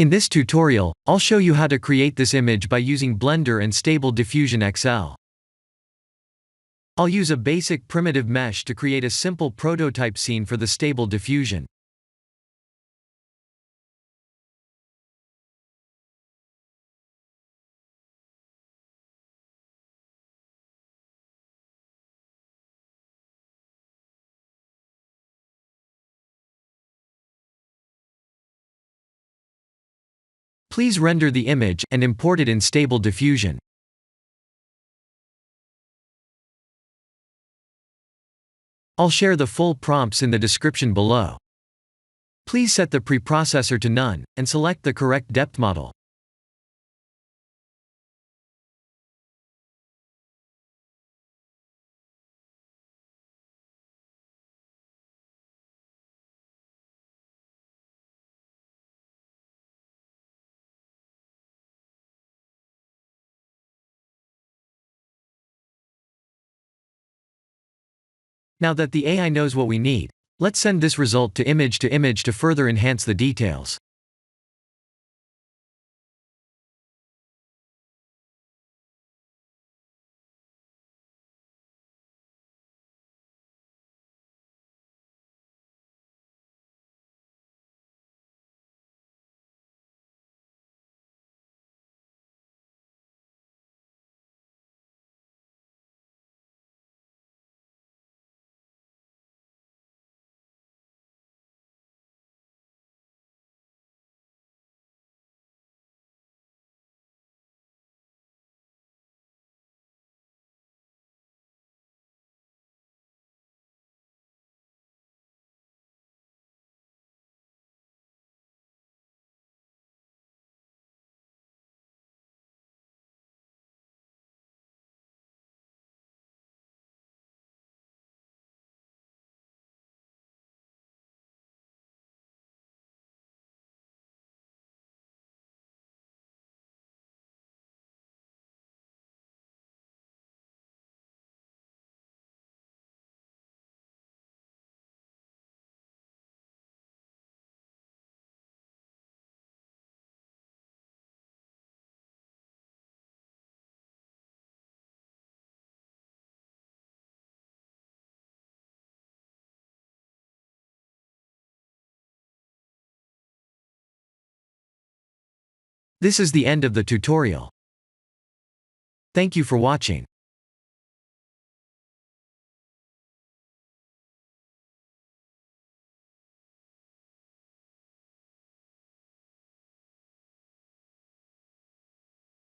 In this tutorial, I'll show you how to create this image by using Blender and Stable Diffusion XL. I'll use a basic primitive mesh to create a simple prototype scene for the Stable Diffusion. Please render the image and import it in Stable Diffusion. I'll share the full prompts in the description below. Please set the preprocessor to none, and select the correct depth model. Now that the AI knows what we need, let's send this result to image to further enhance the details. This is the end of the tutorial. Thank you for watching.